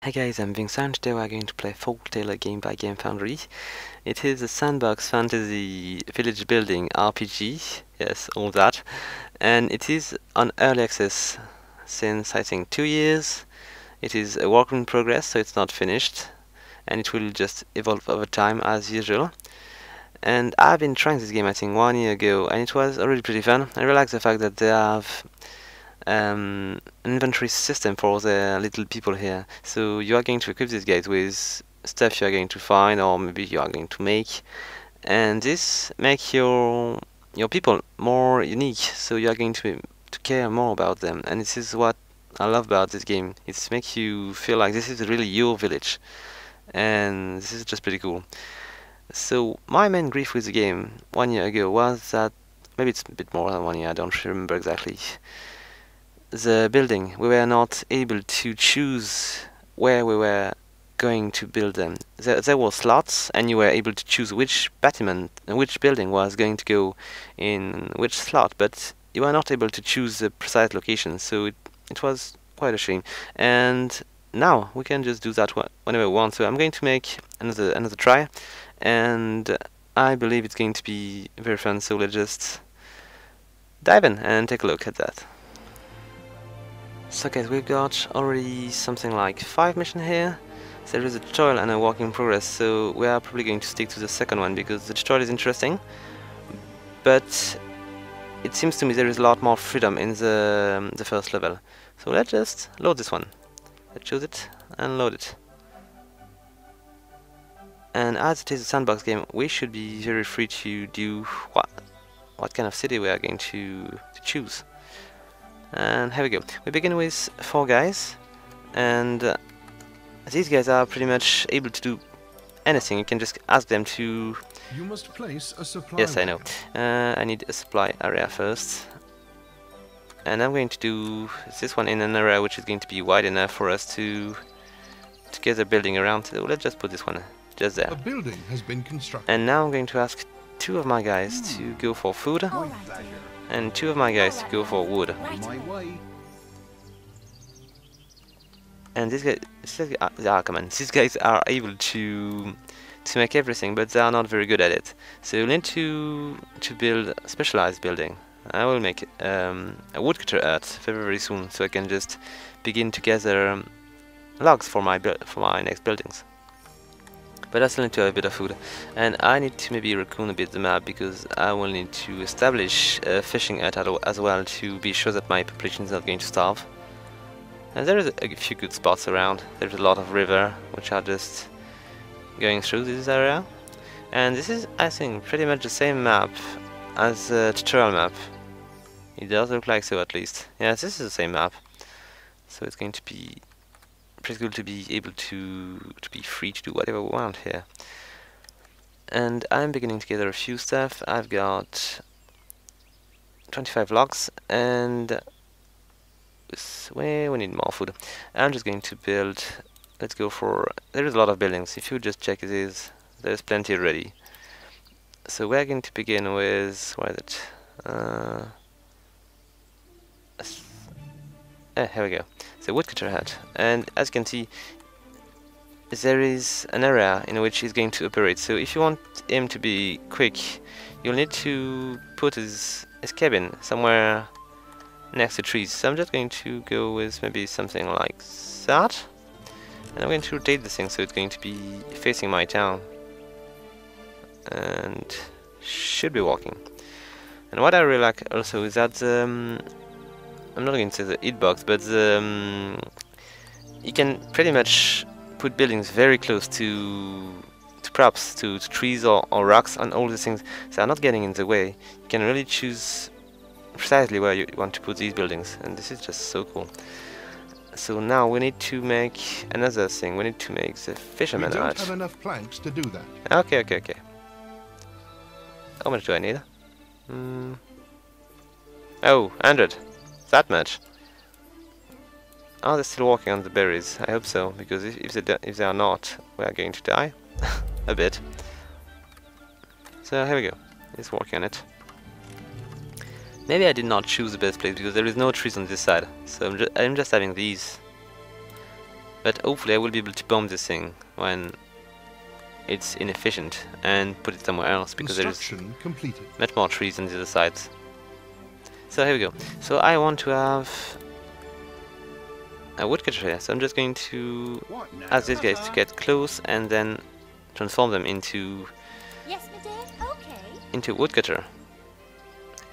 Hey guys, I'm Vincent. Today we're going to play Folktale, a game by Game Foundry. It is a sandbox fantasy village building RPG, yes, all that. And it is on early access since I think 2 years. It is a work in progress, so it's not finished. And it will just evolve over time as usual. And I've been trying this game I think 1 year ago, and it was already pretty fun. I really like the fact that they have an inventory system for the little people here. So you are going to equip these guys with stuff you are going to find, or maybe you are going to make, and this makes your people more unique. So you are going to care more about them, and this is what I love about this game. It makes you feel like this is really your village, and this is just pretty cool. So my main grief with the game 1 year ago was that maybe it's a bit more than 1 year. I don't remember exactly. The building, we were not able to choose where we were going to build them. There were slots, and you were able to choose which which building was going to go in which slot, but you were not able to choose the precise location, so it was quite a shame. And now we can just do that whenever we want. So I'm going to make another try, and I believe it's going to be very fun, so let's just dive in and take a look at that. So guys, we've got already something like 5 missions here. There is a tutorial and a work in progress, so we are probably going to stick to the second one because the tutorial is interesting, but it seems to me there is a lot more freedom in the first level. So let's just load this one. Let's choose it and load it. And as it is a sandbox game, we should be very free to do what kind of city we are going to choose. And here we go. We begin with 4 guys, and these guys are pretty much able to do anything. You can just ask them to... You must place a supply. Yes, I know. I need a supply area first. And I'm going to do this one in an area which is going to be wide enough for us to get a building around. So let's just put this one just there. A building has been constructed. And now I'm going to ask 2 of my guys to go for food. And 2 of my guys to go for wood. My way. And these guys are able to make everything, but they are not very good at it. So you need to build a specialized building. I will make a woodcutter hut very soon, so I can just begin to gather logs for my next buildings. But I still need to have a bit of food, and I need to maybe raccoon a bit the map because I will need to establish a fishing hut as well to be sure that my population is not going to starve. And there is a few good spots around. There's a lot of river which are just going through this area, and this is, I think, pretty much the same map as the tutorial map. It does look like so, at least. Yes, this is the same map, so it's going to be pretty cool to be able to be free to do whatever we want here. And I'm beginning to gather a few stuff. I've got 25 logs, and we need more food. I'm just going to build. Let's go for. There is a lot of buildings. If you just check these, there's plenty already. So we're going to begin with, where is it? Here we go. The woodcutter hut, and as you can see, there is an area in which he's going to operate. So if you want him to be quick, you'll need to put his cabin somewhere next to trees. So I'm just going to go with maybe something like that, and I'm going to rotate this thing so it's going to be facing my town, and should be working. And what I really like also is that I'm not going to say the hitbox, but you can pretty much put buildings very close to props, to trees or rocks, and all these things. They are not getting in the way. You can really choose precisely where you want to put these buildings, and this is just so cool. So now we need to make another thing. We need to make the Fisherman hut. We don't have enough planks to do that. Okay. How much do I need? Oh, 100. That much. Are they still working on the berries? I hope so, because if they are not, we are going to die a bit. So here we go. It's working on it. Maybe I did not choose the best place because there is no trees on this side, so I'm just having these. But hopefully I will be able to bomb this thing when it's inefficient and put it somewhere else, because there is Construction completed. much more trees on the other sides. So here we go. So I want to have a woodcutter here, so I'm just going to ask these guys to get close and then transform them into a woodcutter.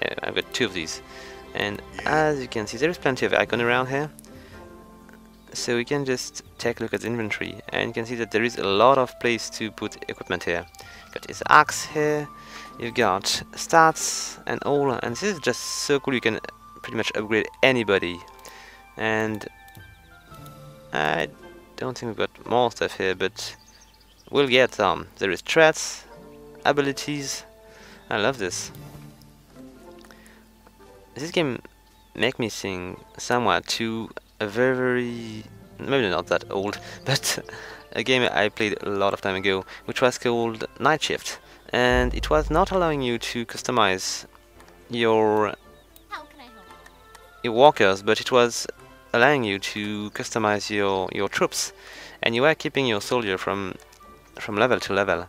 Yeah, I've got 2 of these, and as you can see there is plenty of icon around here, so we can just take a look at the inventory and you can see that there is a lot of place to put equipment here. Got his axe here, you've got stats and all, and this is just so cool. You can pretty much upgrade anybody, and I don't think we've got more stuff here, but we'll get some. There is threats, abilities. I love this. This game make me think somewhat to a very, maybe not that old, but a game I played a lot of time ago, which was called Night Shift, and it was not allowing you to customize your walkers, but it was allowing you to customize your troops, and you are keeping your soldier from level to level,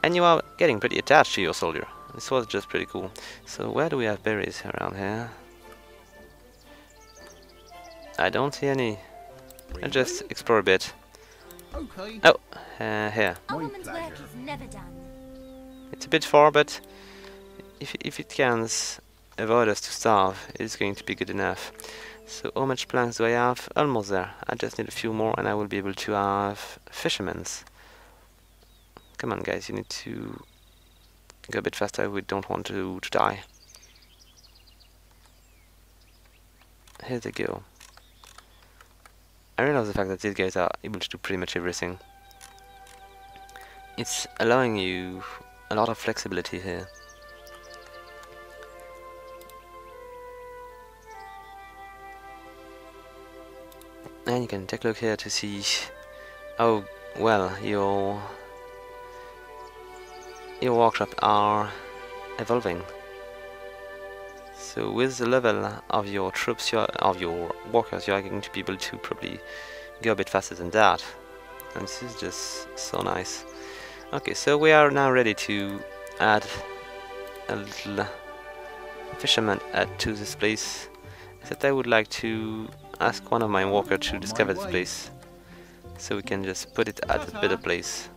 and you are getting pretty attached to your soldier. This was just pretty cool. So where do we have berries around here? I don't see any. I'll just explore a bit. Okay. Oh, here. It's a bit far, but if it can avoid us to starve, it's going to be good enough. So how much planks do I have? Almost there. I just need a few more and I will be able to have fishermen's. Come on guys, you need to go a bit faster. We don't want to die. Here they go. I really love the fact that these guys are able to do pretty much everything. It's allowing you a lot of flexibility here. And you can take a look here to see how well your workshop are evolving. So with the level of your troops, of your workers, you are going to be able to probably go a bit faster than that. And this is just so nice. Okay, so we are now ready to add a little fisherman to this place. Except I would like to ask one of my workers to discover this place, so we can just put it at a better place.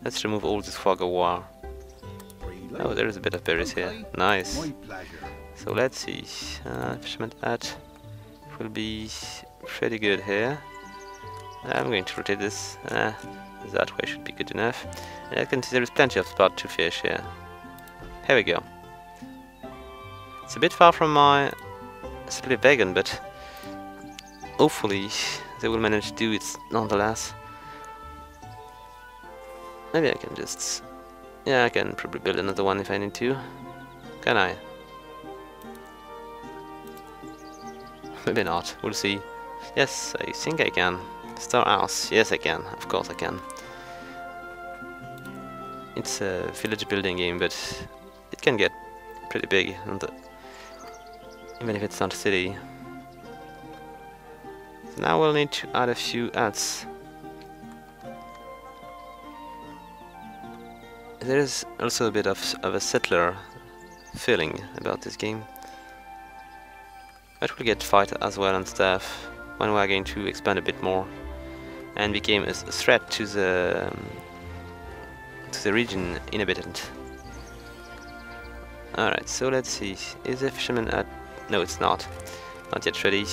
Let's remove all this fog of war. Oh, there is a bit of berries here. Nice. So let's see. Fisherman at will be pretty good here. I'm going to rotate this. That way should be good enough. And I can see there is plenty of spot to fish here. Here we go. It's a bit far from my split vegan, but hopefully they will manage to do it nonetheless. Maybe I can just... yeah, I can probably build another one if I need to. Can I? Maybe not. We'll see. Yes, I think I can. Star House. Yes, I can. Of course I can. It's a village building game, but it can get pretty big, even if it's not a city. So now we'll need to add a few huts. There is also a bit of a settler feeling about this game. But we'll get fight as well and stuff when we are going to expand a bit more and became a threat to the region inhabitant. Alright, so let's see. Is the fisherman at... no, it's not. Not yet ready.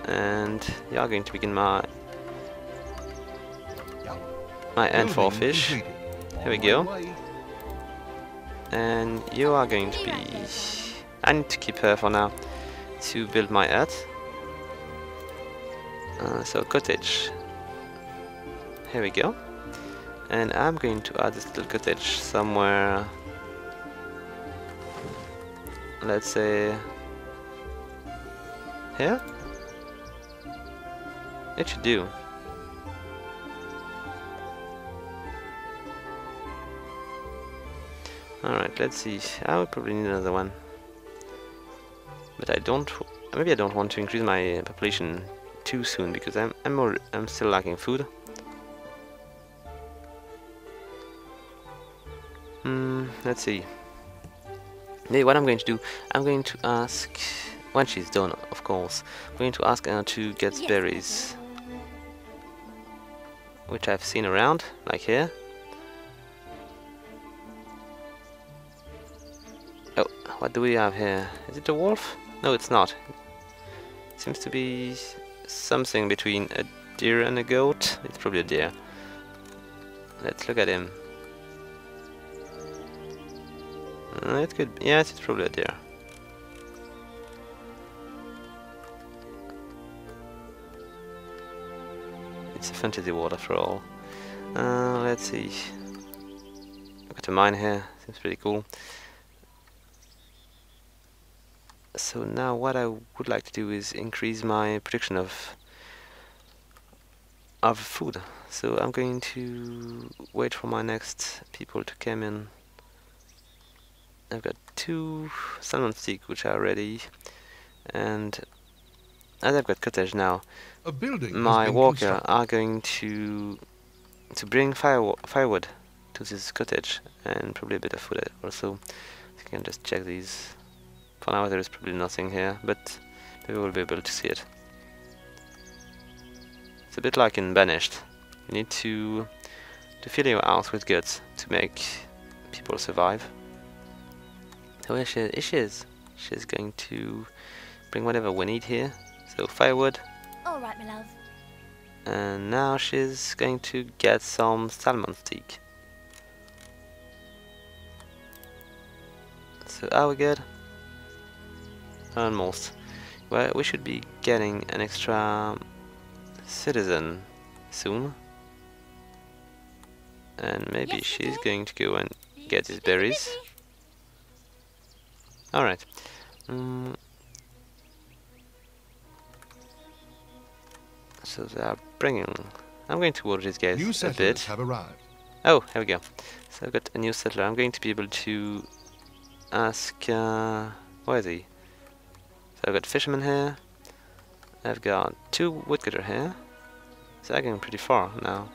And you are going to begin my end for fish. Here we go. And you are going to be... I need to keep her for now to build my hut. So cottage. Here we go. And I'm going to add this little cottage somewhere. Let's say here. It should do. Alright, let's see. I would probably need another one. But I don't maybe I don't want to increase my population too soon because I'm still lacking food. Let's see. Maybe what I'm going to do, I'm going to ask, when she's done, of course, I'm going to ask her to get berries, which I've seen around, like here. Oh, what do we have here? Is it a wolf? No, it's not. It seems to be something between a deer and a goat. It's probably a deer. Let's look at him. It could be, yes, it's probably a deer. It's a fantasy world after all. Let's see. Got a mine here, seems pretty cool. So now what I would like to do is increase my production of food. So I'm going to wait for my next people to come in. I've got 2 salmon steak which are ready, and as I've got cottage now, my workers are going to bring firewood to this cottage and probably a bit of food also. So you can just check these. For now there is probably nothing here, but maybe we'll be able to see it. It's a bit like in Banished. You need to fill your house with goods to make people survive. So here she is. She's going to bring whatever we need here. So firewood. All right, my love. And now she's going to get some salmon steak. So are we good? Almost. Well, we should be getting an extra citizen soon. And maybe she's going to go and get these berries. Alright. So they are bringing... I'm going to watch these guys New a settlers bit. have arrived. Oh, here we go. So I've got a new settler. I'm going to be able to ask... where is he? So I've got Fisherman here. I've got 2 woodcutter here. So I'm going pretty far now.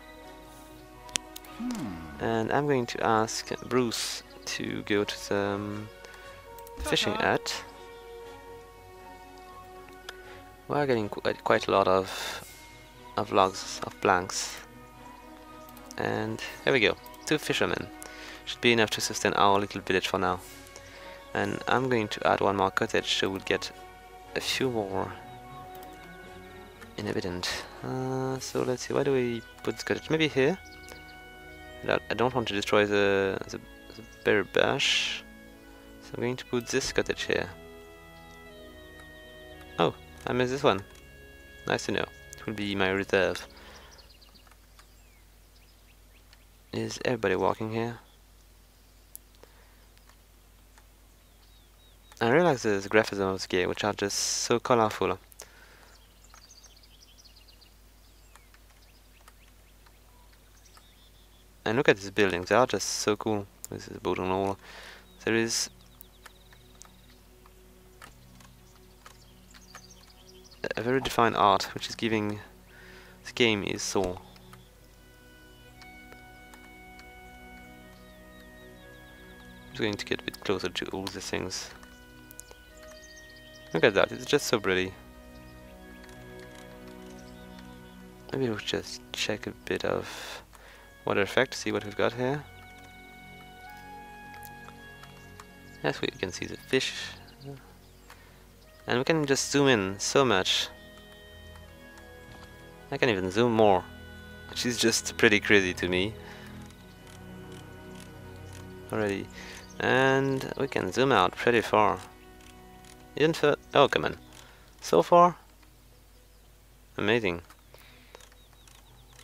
And I'm going to ask Bruce to go to the fishing hut. We're getting quite a lot of logs, of planks. And here we go, 2 fishermen. Should be enough to sustain our little village for now. And I'm going to add 1 more cottage, so we'll get a few more inhabitants. So let's see, where do we put this cottage? Maybe here? I don't want to destroy the berry bush, so I'm going to put this cottage here. Oh, I missed this one. Nice to know. It will be my reserve. Is everybody walking here? I really like the graphism of this game, which are just so colorful. And look at these buildings, they are just so cool. This is a boat and all. There is a very defined art, which is giving this game its soul. I'm just going to get a bit closer to all these things. Look at that, it's just so pretty. Maybe we'll just check a bit of water effect, see what we've got here. Yes, we can see the fish. And we can just zoom in so much. I can even zoom more, which is just pretty crazy to me. Already. And we can zoom out pretty far. Even for... oh, come on. So far? Amazing.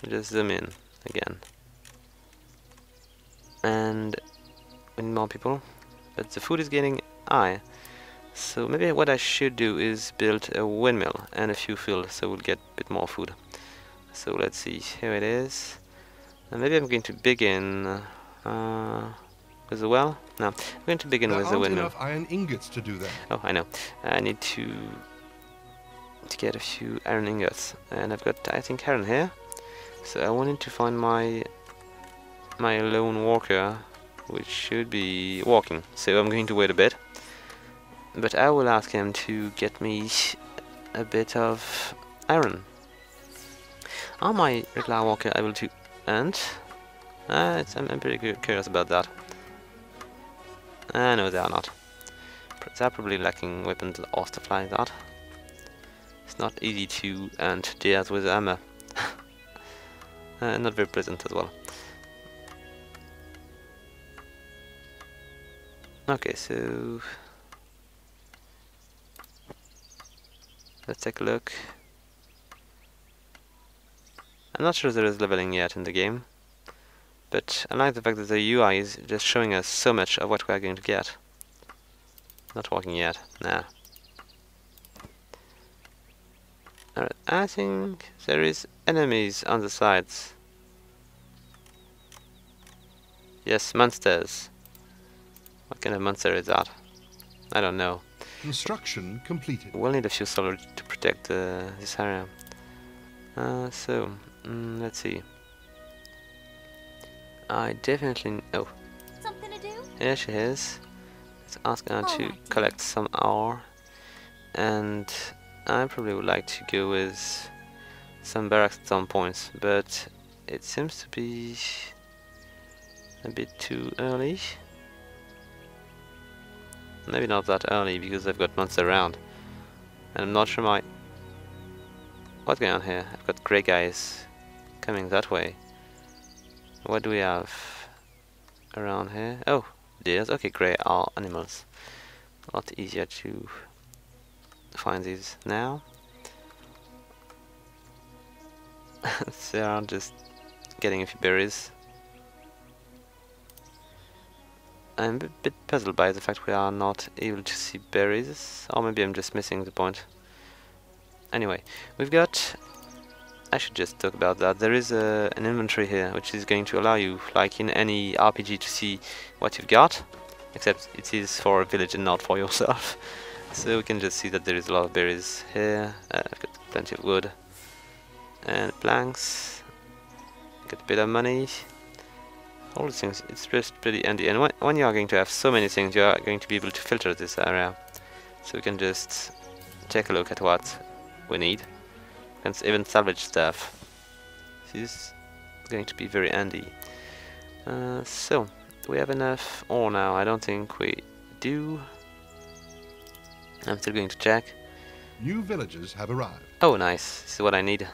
Just zoom in again. And we need more people. But the food is getting high. So maybe what I should do is build a windmill and a few fields, so we'll get a bit more food. So let's see, here it is. And maybe I'm going to begin with the well? No, I'm going to begin with the windmill. There aren't enough iron ingots to do that. Oh, I know. I need to to get a few iron ingots, and I've got, I think, iron here. So I wanted to find my lone worker, which should be walking. So I'm going to wait a bit, but I will ask him to get me a bit of iron. Are my regular walker able to hunt? I'm pretty curious about that. No, they are not. They're probably lacking weapons or stuff like that. It's not easy to hunt deers with armor. Not very pleasant as well. Okay, so let's take a look. I'm not sure there is leveling yet in the game, but I like the fact that the UI is just showing us so much of what we are going to get. Not working yet, nah. Alright, I think there is enemies on the sides. Yes, monsters. What kind of monster is that? I don't know. Construction completed. We'll need a few solar to protect this area. Let's see. I definitely... Oh. Something to do? Here she is. Let's ask her to collect some ore. And I probably would like to go with some barracks at some points, but it seems to be a bit too early. Maybe not that early because I've got monsters around, and I'm not sure what's going on here. I've got grey guys coming that way. What do we have around here? Oh, deers. Okay, grey are animals. A lot easier to find these now. They are just getting a few berries. I'm a bit puzzled by the fact we are not able to see berries, or maybe I'm just missing the point. Anyway, we've got... I should just talk about that. There is an inventory here, which is going to allow you, like in any RPG, to see what you've got, except it is for a village and not for yourself. So we can just see that there is a lot of berries here. I've got plenty of wood and planks. Got a bit of money. All these things, it's just pretty handy. And when you are going to have so many things, you are going to be able to filter this area. So we can just take a look at what we need. We can even salvage stuff. This is going to be very handy. So, do we have enough ore now? I don't think we do. I'm still going to check. New villagers have arrived. Oh, nice. This is what I need.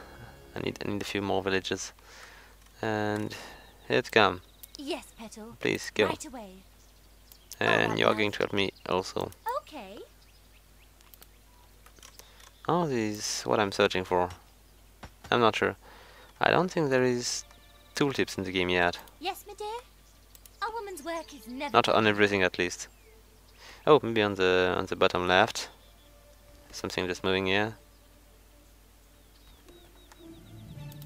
I need a few more villages. And here it comes. Yes, Petal. Please go. Right away. And you are going to help me also. Okay. Oh, this is what I'm searching for. I'm not sure. I don't think there is tooltips in the game yet. Yes, my dear. A woman's work is never... Not on everything, at least. Oh, maybe on the bottom left. Something just moving here.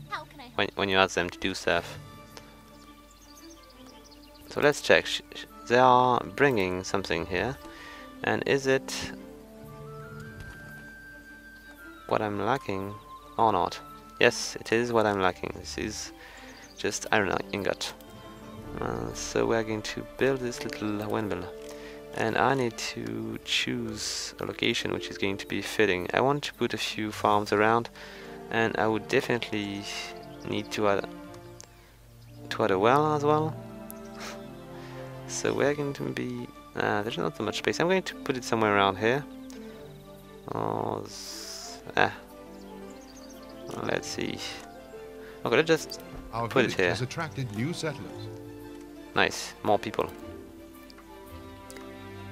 How can I... When you ask them to do stuff. So let's check. They are bringing something here. And is it what I'm lacking or not? Yes, it is what I'm lacking. This is just iron ingot. So we're going to build this little windmill. And I need to choose a location which is going to be fitting. I want to put a few farms around, and I would definitely need to add a well as well. So we're going to be... there's not so much space. I'm going to put it somewhere around here. Let's see. Okay, let's just Our put it village here. has attracted new settlers. Nice, more people.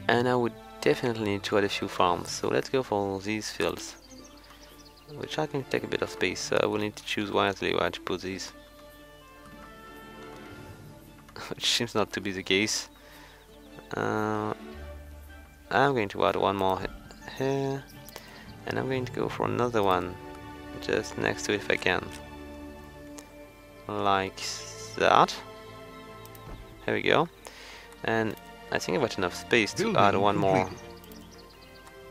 And I would definitely need to add a few farms. So let's go for these fields, which are going to take a bit of space. So I will need to choose wisely where to put these. Which seems not to be the case. I'm going to add one more here, and I'm going to go for another one just next to it if I can, like that. There we go. And I think I've got enough space to add one more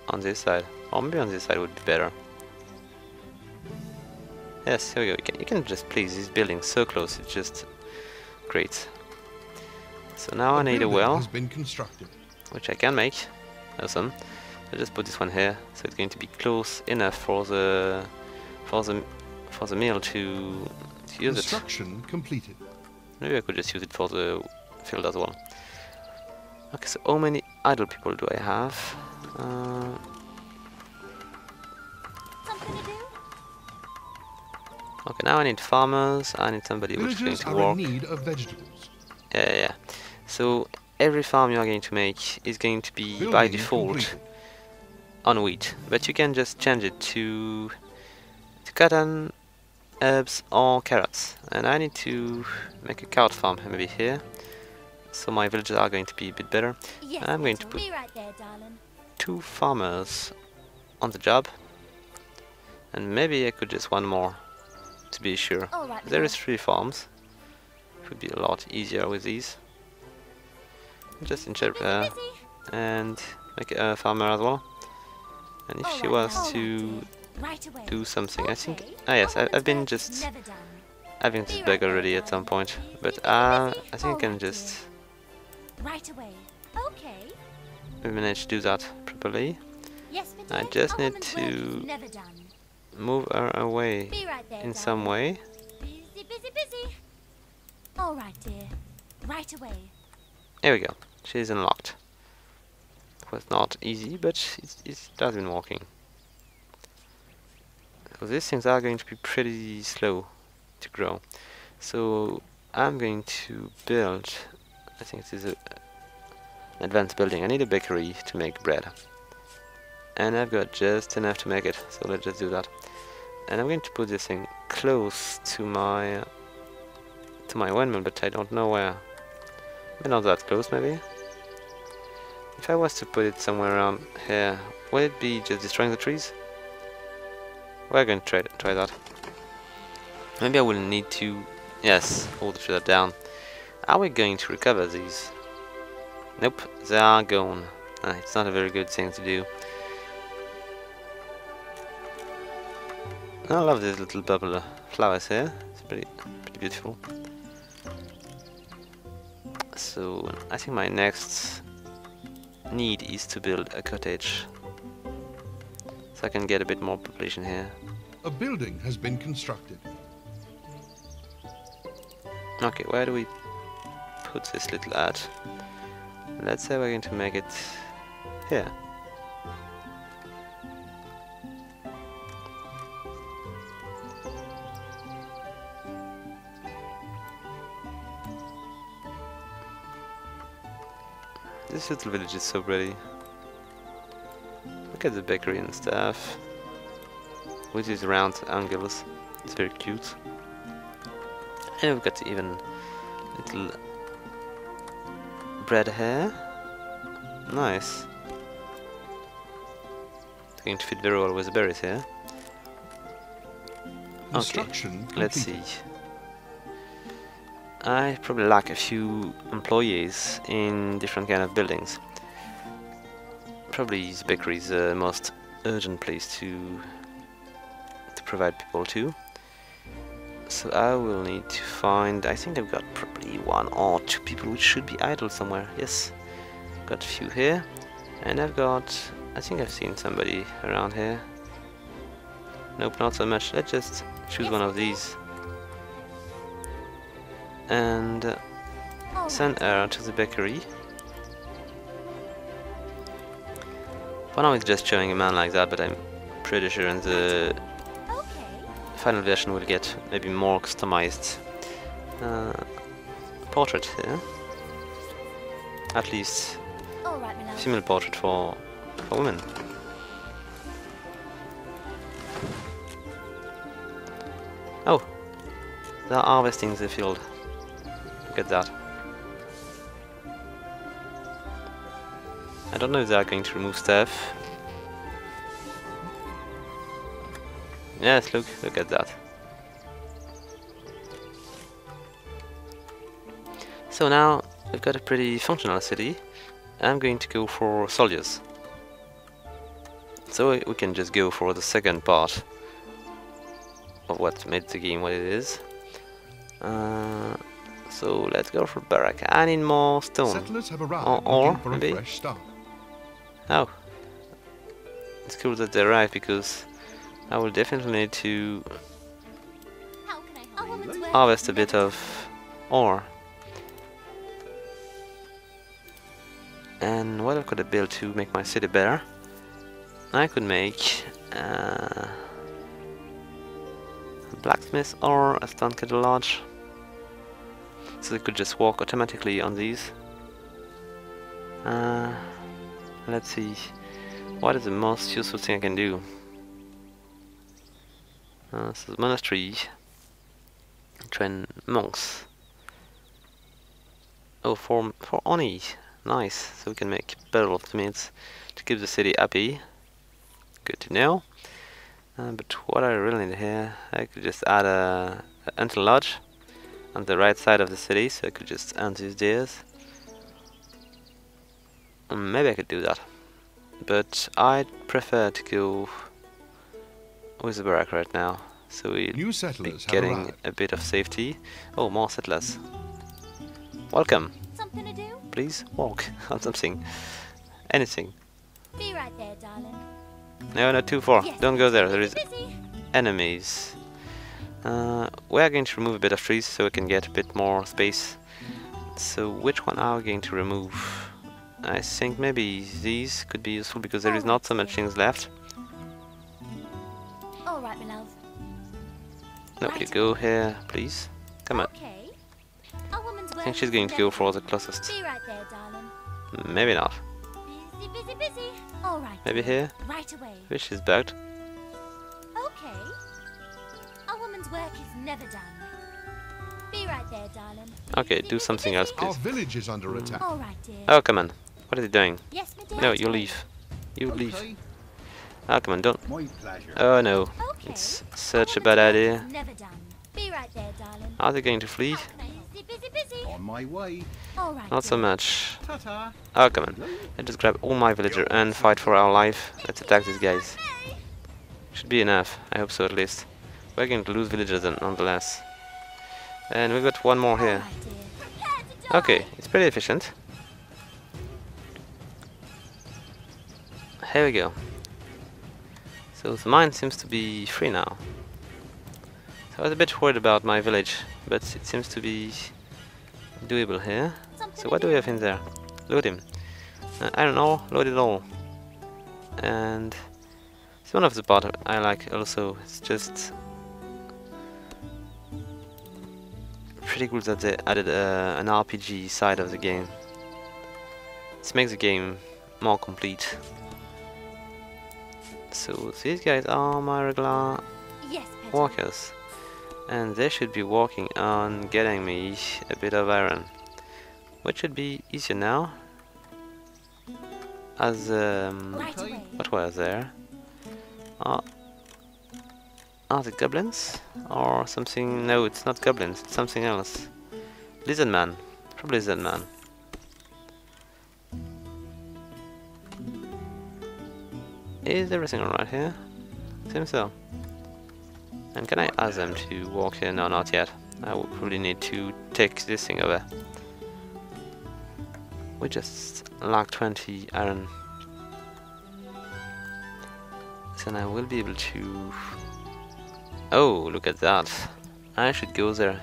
on this side, or maybe on this side would be better. Yes, here we go. You can just place these buildings so close. It's just great. So now I need a well, has been constructed. which I can make. Awesome. I'll just put this one here, so it's going to be close enough for the mill to use it. Construction completed. Maybe I could just use it for the field as well. Okay, so how many idle people do I have? Something to do? Okay, now I need farmers. I need somebody who's going Villagers to are work. in need of vegetables. Yeah. So every farm you are going to make is going to be Building by default completed. on wheat, but you can just change it to cotton, herbs, or carrots. And I need to make a carrot farm maybe here, so my villages are going to be a bit better. Yes, I'm going to Petal. put Be right there, darling. 2 farmers on the job, and maybe I could just one more to be sure. All right, There my is 3 farms. It would be a lot easier with these. Just insert love. her and make a farmer as well. And if All she right, was now. to Right away. do something, I think. Okay. Ah yes, A I've woman's been work is just never done. having this Be bug right there, already at some darling. point, but Busy, I busy? think I All can right, just Right away. Okay. manage to do that properly. Yes, my I dear. just A need woman's work is to never done. move her away Be right there, in some darling. way. Busy, busy, busy. All right, dear. Right away. Here we go. She's unlocked. It was not easy, but it has been working. So these things are going to be pretty slow to grow. So I'm going to build, I think this is an advanced building. I need a bakery to make bread. And I've got just enough to make it, so let's just do that. And I'm going to put this thing close to my windmill, but I don't know where. Maybe not that close, maybe? If I was to put it somewhere around here, would it be just destroying the trees? We're going to try that. Maybe I will need to... Yes, hold the trees down. Are we going to recover these? Nope, they are gone. It's not a very good thing to do. I love these little bubble flowers here. It's pretty beautiful. So I think my next need is to build a cottage, so I can get a bit more population here. A building has been constructed. Okay, where do we put this little at? Let's say we're going to make it here. This little village is so pretty. Look at the bakery and stuff, with these round angles. It's very cute. And we've got even little bread here. Nice. It's going to fit very well with the berries here. Okay, Construction let's see. completed. I probably lack a few employees in different kind of buildings. Probably the bakery is the most urgent place to provide people to. So I will need to find, I think I've got probably 1 or 2 people which should be idle somewhere. Yes, got a few here, and I've got, I think I've seen somebody around here. Nope, not so much. Let's just choose one of these and send her to the bakery. For now it's just showing a man like that, but I'm pretty sure in the final version we'll get maybe more customized portrait here. At least female portrait for women. Oh, they're harvesting the field. Look at that. I don't know if they are going to remove stuff. Yes, look at that. So now we've got a pretty functional city. I'm going to go for soldiers. So we can just go for the second part of what made the game what it is. So let's go for barrack. I need more stone. Settlers have arrived Or looking for maybe? a fresh start. Oh, it's cool that they arrived because I will definitely need to How can I help? A woman's work harvest is a bit never of ore. And what could I build to make my city better? I could make a blacksmith or a stone kettle lodge, so they could just walk automatically on these. Let's see, what is the most useful thing I can do? So the monastery, train monks. Oh, for Oni, nice. So we can make battle means to keep the city happy. Good to know. But what I really need here, I could just add a Untitled Lodge on the right side of the city, so I could just end these days. Maybe I could do that, but I'd prefer to go with the barrack right now, so we'll New be settlers have getting arrived. a bit of safety. Oh, more settlers. Welcome. something to do? Please walk on something. Anything. Be right there, darling. No, not too far. Yes, Don't go there. There is busy. enemies. We're going to remove a bit of trees so we can get a bit more space. So which one are we going to remove? I think maybe these could be useful because there is not so much things left. All right, my love. No, you go here, please. Come on. Okay. A woman's I work think she's is going to never go for done. the closest. Be right there, darling. Maybe not. Busy, busy, busy. All right. Maybe dear. here? Right away. Which is bugged. Okay. A woman's work is never done. Be right there, darling. Okay, do something else, Our please. village is under attack. All right, dear. Oh, come on. What are you doing? Yes, my dear. No, Right you away. leave. You leave. Oh, come on, don't. My pleasure. Oh, no. Okay. It's such a bad idea. Never done. Be right there, darling. Are they going to flee? How can I help? Busy, busy, busy. On my way. All right. Not so dear. much. Ta-ta. Oh, come on. Let's just grab all my villager and fight for our life. Let's attack these guys. Should be enough. I hope so, at least. We're going to lose villagers nonetheless. And we've got one more All here. right, dear. Prepare to die. Okay, it's pretty efficient. Here we go. So the mine seems to be free now. So I was a bit worried about my village, but it seems to be doable here. Something So what do we have in there? Load him. I don't know, load it all. And it's one of the part I like also. It's just pretty cool that they added an RPG side of the game. This makes the game more complete. So these guys are my regular Yes, Peasant. workers, and they should be working on getting me a bit of iron, which should be easier now, as Right away. what was there? Are the goblins or something? No, it's not goblins, it's something else. Lizard man, probably lizard man. Is everything alright here? Seems so. And can I ask them to walk here? No, not yet. I will probably need to take this thing over. We just lack 20 iron. So now I will be able to... Oh, look at that. I should go there.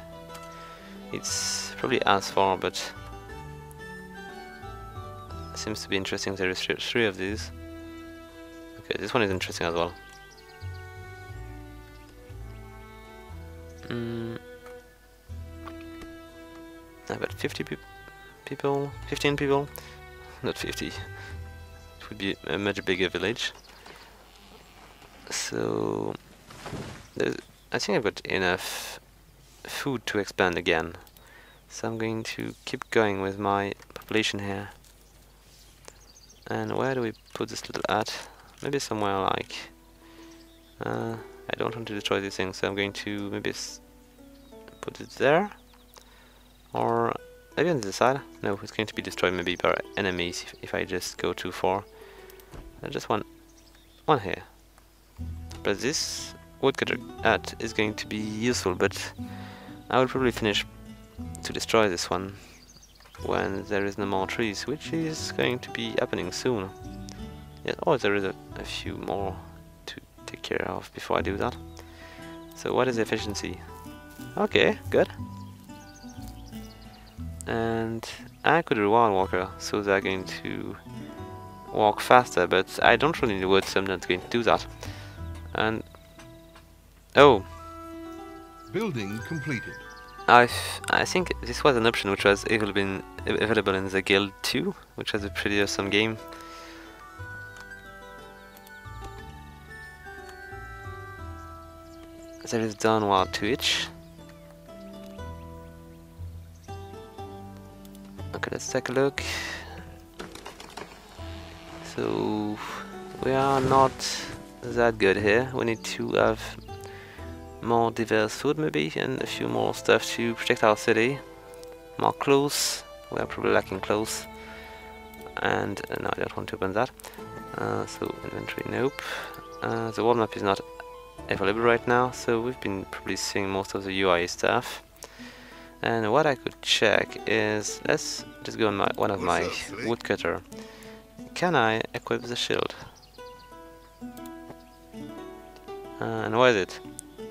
It's probably as far, but... Seems to be interesting. There is three of these. Okay, this one is interesting as well. I've got 50 people, 15 people, not 50. It would be a much bigger village. So, I think I've got enough food to expand again. So I'm going to keep going with my population here. And where do we put this little hut? Maybe somewhere like... I don't want to destroy these things, so I'm going to maybe put it there. Or maybe on the side. No, it's going to be destroyed maybe by enemies if I just go too far. I just want one here. But this woodcutter at is going to be useful, but I will probably finish to destroy this one when there is no more trees, which is going to be happening soon. Yeah, oh, there is a few more to take care of before I do that. So what is efficiency? Okay, good. And I could reward walker, so they're going to walk faster, but I don't really need wood, so I'm not going to do that. And oh, Building completed. I think this was an option which was available in the guild too, which was a pretty awesome game. There is downward to each. Okay, let's take a look. So we are not that good here. We need to have more diverse food maybe, and a few more stuff to protect our city. More clothes. We are probably lacking clothes. And no, I don't want to open that. So inventory, nope. The world map is not available right now, so we've been probably seeing most of the UI stuff. And what I could check is, let's just go on one of my woodcutter. Can I equip the shield? And what is it?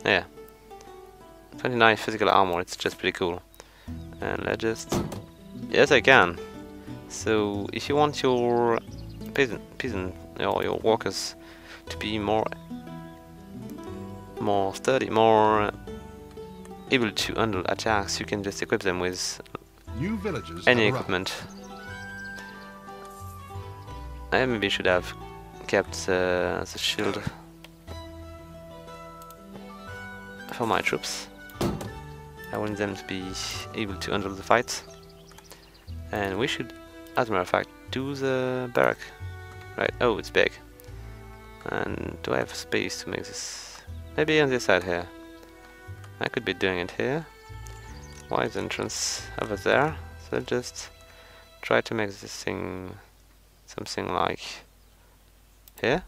Yeah, 29 physical armor. It's just pretty cool. And let's just, yes, I can. So if you want your peasant or your workers to be more sturdy, more able to handle attacks, you can just equip them with New villagers any arrived. equipment. I maybe should have kept the shield for my troops. I want them to be able to handle the fights. And we should, as a matter of fact, do the barrack. Right, oh, it's big. And do I have space to make this? Maybe on this side here. I could be doing it here. Why is the entrance over there? So I'll just try to make this thing something like here.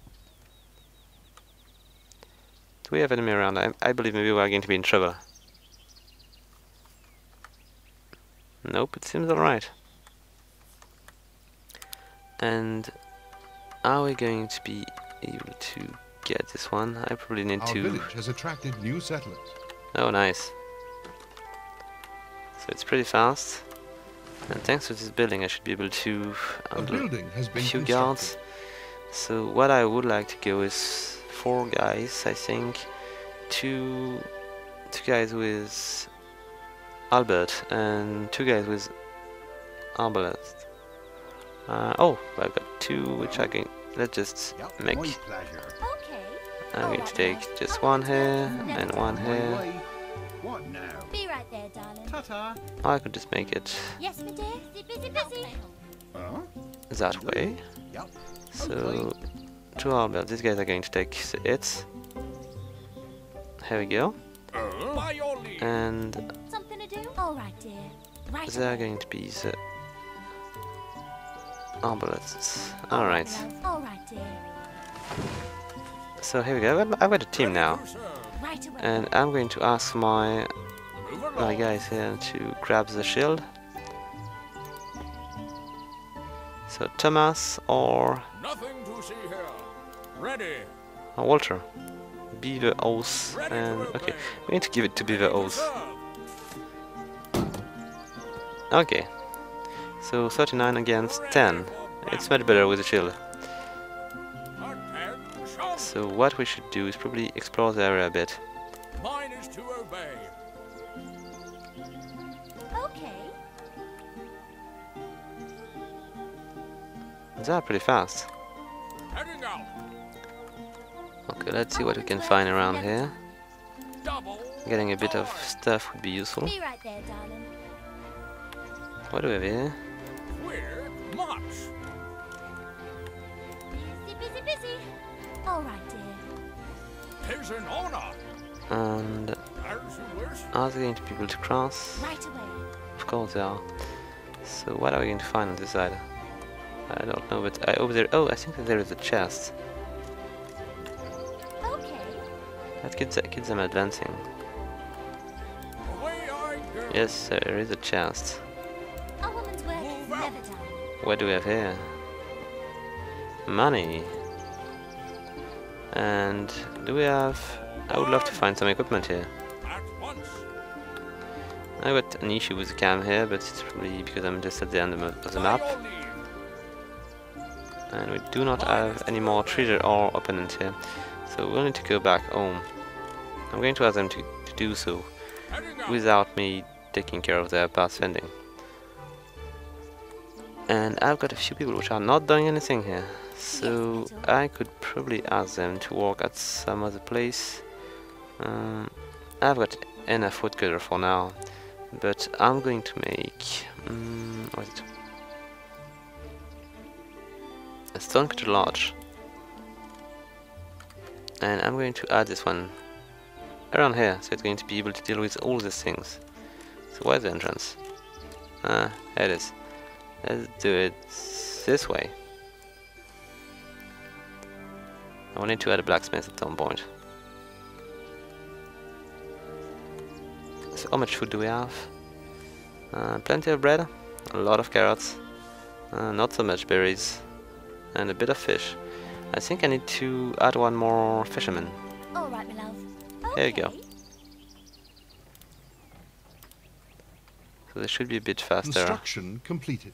Do we have enemy around? I believe maybe we're going to be in trouble. Nope, it seems alright. And are we going to be able to get this one? I probably need Our to... village has attracted new settlers. Oh, nice. So it's pretty fast. And thanks to this building I should be able to A handle building has a been few constructed. guards. So what I would like to go is 4 guys, I think. Two guys with Albert and 2 guys with Arbalest. Oh, I've got 2 which I can... Let's just make... Okay. I'm going to take just 1 here and 1 here. What now? Be right there, darling. Ta-ta. I could just make it Yes, my dear. Busy, busy. Huh? that way. Yep. So, 2 Albert, these guys are going to take it. Here we go. By your leave. And Something to do? All right, dear. Right. they're away. going to be the arbalists. Alright. All right, dear. So here we go. I've got a team now. Right away. And I'm going to ask my guys here to grab the shield. So Thomas or Nothing to see here. Ready. Walter. Beaver Oath. And okay, we're going to give it to Beaver Oath. Okay. So 39 against 10. It's much better with the shield. So what we should do is probably explore the area a bit. Mine is to obey. Okay. They're pretty fast. Heading out. Okay, let's see what we can find around here. Double. Getting a bit of stuff would be useful. Be right there, darling. What do we have here? Queer much. Busy, busy. All right, dear. Tis an honor. And As you wish. are they going to be able to cross? Right away. Of course they are. So what are we going to find on this side? I don't know, but over there. Oh, I think that there is a chest. Okay. That keeps them advancing. Away I go. Yes, there is a chance. A woman's work is never done. What do we have here? Money. And do we have... I would love to find some equipment here. At once. I got an issue with the cam here, but it's probably because I'm just at the end of the map. By your leave. And we do not have any more treasure or opponent here. So we'll need to go back home. I'm going to ask them to do so Heading out. without me taking care of their past spending. And I've got a few people which are not doing anything here. So I could probably ask them to work at some other place. I've got enough woodcutter for now. But I'm going to make... what is it? A stonecutter lodge. And I'm going to add this one around here, so it's going to be able to deal with all these things. So where's the entrance? There it is. Let's do it this way. I wanted to add a blacksmith at some point. So how much food do we have? Plenty of bread, a lot of carrots, not so much berries, and a bit of fish. I think I need to add one more fisherman. All right, my love. There you go. Okay. So this should be a bit faster. Construction completed.